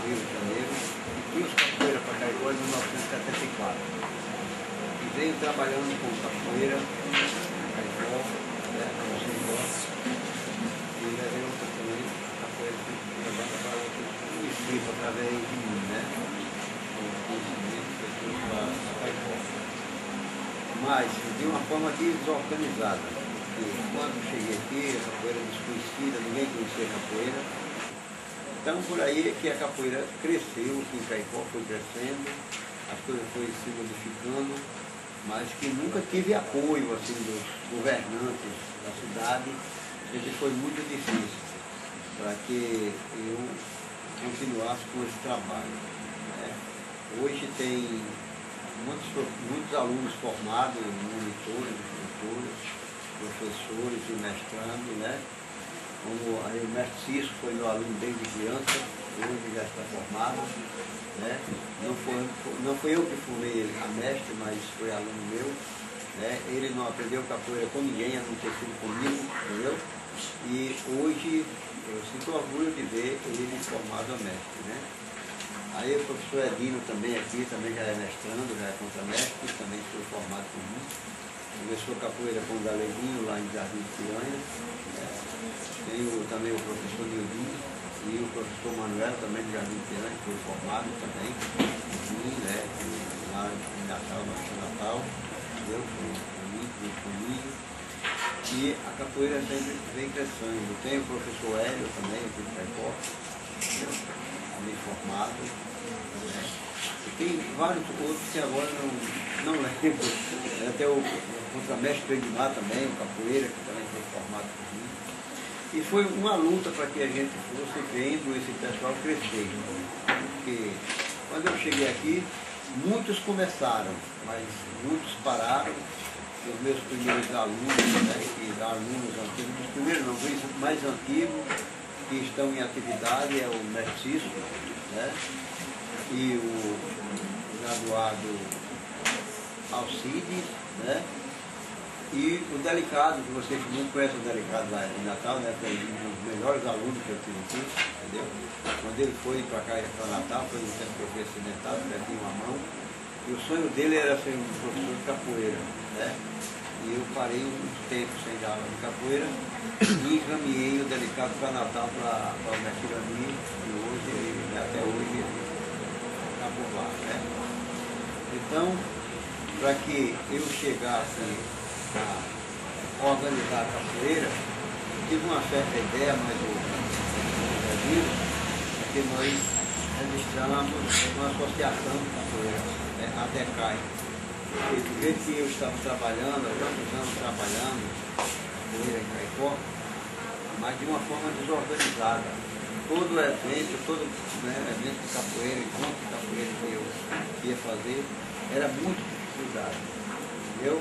Rio de Janeiro, e trouxe capoeira para Caicó em 1974. E veio trabalhando com capoeira, Caicó, né, com o Senhor, e levei outra também, capoeira que levanta para outro distrito através de mim, né? Com o conhecimento que eu trouxe para Caicó. Mas de uma forma desorganizada, porque quando cheguei aqui, a capoeira desconhecida, ninguém conhecia a capoeira. Então por aí que a capoeira cresceu, aqui em Caicó foi crescendo, as coisas foram se modificando, mas que nunca tive apoio assim, dos governantes da cidade, sempre foi muito difícil para que eu continuasse com esse trabalho, né? Hoje tem muitos alunos formados, monitores, instrutores, professores e mestrando, né? Como aí o mestre Cício foi meu aluno desde criança, hoje já está formado, né? Não foi eu que formei ele a mestre, mas foi aluno meu, né? Ele não aprendeu capoeira com ninguém, a não ter sido comigo, entendeu? E hoje eu sinto orgulho de ver ele formado a mestre, né? Aí o professor Edino também aqui, também já é mestrando, já é contramestre, também foi formado por mim. Começou capoeira com o Galeguinho lá em Jardim de Piranha. Tem também o professor Nildinho e o professor Manuel também de Jardim de Piranha, que foi formado também por mim, né? Lá em Natal, no Natal, entendeu? Comigo. E a capoeira sempre vem crescendo. Tem o professor Hélio também, aqui de Caicó, também formado. Né? E tem vários outros que agora não lembro. Até o contramestre Edmar também, o capoeira, que também foi formado por mim. E foi uma luta para que a gente fosse vendo esse pessoal crescer. Porque quando eu cheguei aqui, muitos começaram, mas muitos pararam. Os meus primeiros alunos, né, que alunos antigos, os primeiros não, os mais antigos, que estão em atividade é o mestre Cício, né, e o graduado Alcides, né, e o Delicado, que vocês não conhecem o Delicado lá em Natal, né, foi um dos melhores alunos que eu tive aqui, entendeu? Quando ele foi para cá, para Natal, foi no tempo que eu fui acidentado, perdi uma mão, e o sonho dele era ser um professor de capoeira, né? E eu parei uns tempos sem dar aula de capoeira e encaminhei o Delicado para Natal para o mestre Rami, e hoje, até hoje, está por lá, né? Então, para que eu chegasse a organizar a capoeira, eu tive uma certa ideia, mas o Brasil, é que nós registramos uma associação de capoeira, né, a DECAI. Porque do jeito que eu estava trabalhando, há tantos anos trabalhando capoeira em Caicó, mas de uma forma desorganizada. Todo evento, evento de capoeira, encontro de capoeira que eu ia fazer, era muito dificuldade. Eu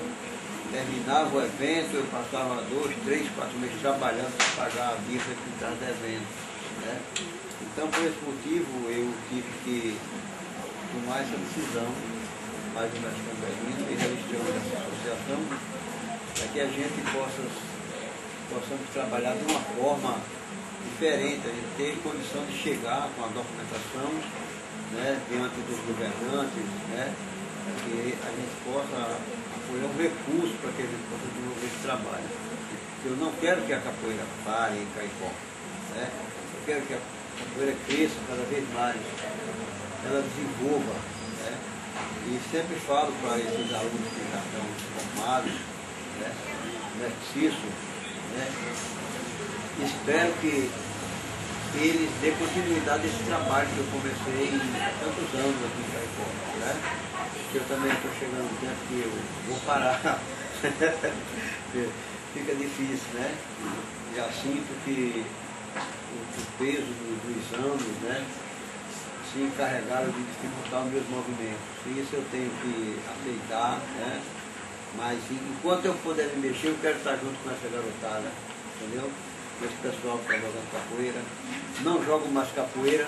terminava o evento, eu passava 2, 3, 4 meses trabalhando para pagar a dívida que estava devendo, né? Então, por esse motivo, eu tive que tomar essa decisão, mais ou menos conveniente, e registramos essa associação, para que a gente possamos trabalhar de uma forma diferente, a gente ter condição de chegar com a documentação, né, diante dos governantes, né, para que a gente possa apoiar um recurso para que a gente possa desenvolver esse trabalho. Eu não quero que a capoeira pare em Caicó, né? Eu quero que a capoeira cresça cada vez mais, ela desenvolva, né? E sempre falo para esses alunos que já estão formados, né, Cício, né, espero que eles dêem continuidade a esse trabalho que eu comecei há tantos anos aqui em Caicó, né? Eu também estou chegando no tempo que eu vou parar, fica difícil, né? Já sinto que o peso dos anos, né, se encarregaram de dificultar os meus movimentos. Isso eu tenho que aceitar, né? Mas enquanto eu puder me mexer, eu quero estar junto com essa garotada, entendeu? Com esse pessoal que está jogando capoeira. Não jogo mais capoeira,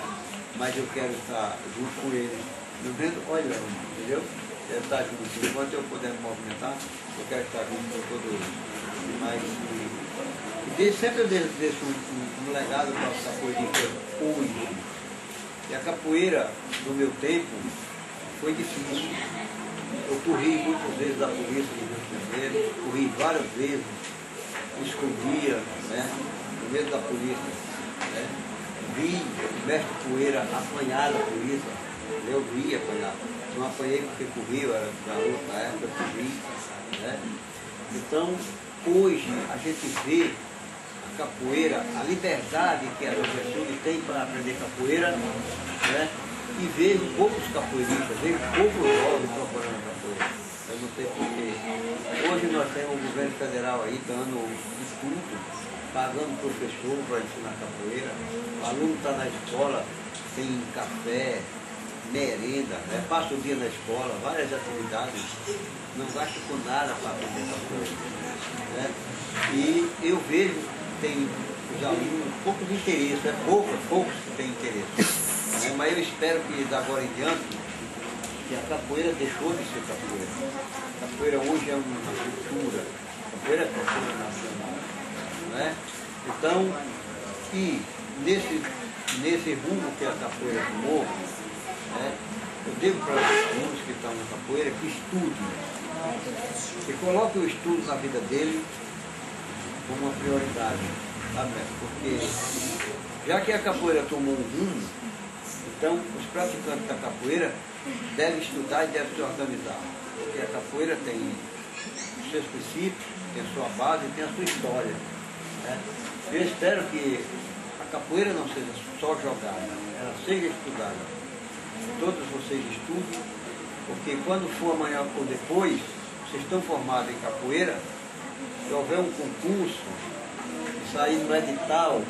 mas eu quero estar junto com eles. No vento, olha, entendeu? Quero estar junto. Enquanto eu puder me movimentar, eu quero estar junto com todos eles. Mas sempre eu deixo um legado para o capoeirista hoje. E a capoeira, no meu tempo, foi difícil. Eu corri muitas vezes da polícia no Rio de Janeiro, corri várias vezes, me escondia, né, no meio da polícia. Né? Vi o mestre Poeira apanhar da polícia, eu vi apanhar. Não apanhei porque corri, eu era garoto na época, eu corri. Né? Então, hoje a gente vê a capoeira, a liberdade que a juventude tem para aprender capoeira, né? E vejo poucos capoeiristas, vejo poucos jovens procurando capoeira. Eu não sei porquê. Hoje nós temos um governo federal aí dando estudo, pagando professor para ensinar capoeira. O aluno está na escola, tem café, merenda, né? Passa o dia na escola, várias atividades, não gasta com nada para aprender capoeira. Né? E eu vejo que tem os alunos poucos interesses, poucos que têm interesse. Mas eu espero que da agora em diante, que a capoeira deixou de ser capoeira. A capoeira hoje é uma cultura, a capoeira é cultura nacional. Né? Então, e nesse rumo que a capoeira tomou, né, eu digo para os alunos que estão na capoeira que estudem, que coloquem o estudo na vida dele como uma prioridade, sabe? Porque já que a capoeira tomou um rumo, então os praticantes da capoeira devem estudar e devem se organizar, porque a capoeira tem os seus princípios, tem a sua base, tem a sua história. Né? Eu espero que a capoeira não seja só jogada, ela seja estudada. Todos vocês estudem, porque quando for amanhã ou depois, vocês estão formados em capoeira, se houver um concurso, sair no edital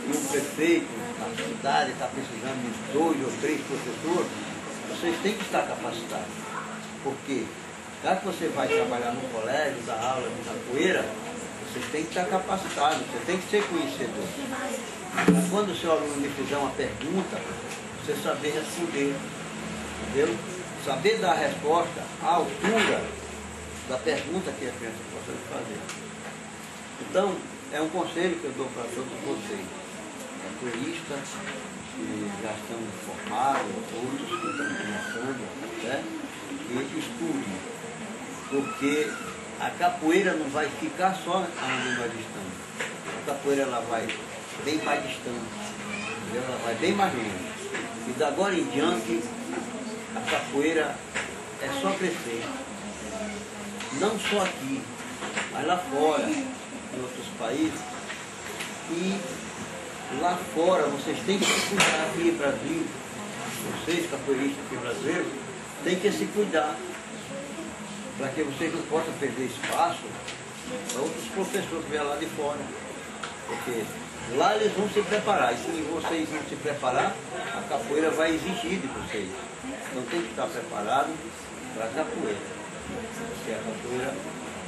e um prefeito na cidade está precisando de 2 ou 3 professores, vocês têm que estar capacitados. Porque já que você vai trabalhar no colégio, dar aula de capoeira, vocês têm que estar capacitados, você tem que ser conhecedor. Então, quando o seu aluno lhe fizer uma pergunta, você saber responder, entendeu? Saber dar a resposta à altura da pergunta que a criança possa lhe fazer. Então, é um conselho que eu dou para todos vocês, capoeiristas que já estão formados, outros que estão começando, né? E estudem, porque a capoeira não vai ficar só onde nós estamos. A capoeira ela vai bem mais distante, entendeu? Ela vai bem mais longe. E da agora em diante, a capoeira é só crescer. Não só aqui, mas lá fora, em outros países. E lá fora, vocês têm que se cuidar aqui no Brasil. Vocês, capoeiristas aqui brasileiros, têm que se cuidar. Para que vocês não possam perder espaço para outros professores que vêm lá de fora. Porque lá eles vão se preparar, e se vocês não se preparar, a capoeira vai exigir de vocês. Então tem que estar preparado para a capoeira. Porque a capoeira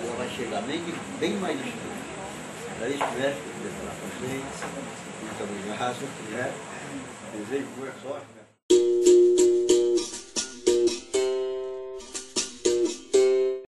ela vai chegar bem mais distante. Era isso que eu queria falar com vocês. Muito obrigado. Desejo boa sorte.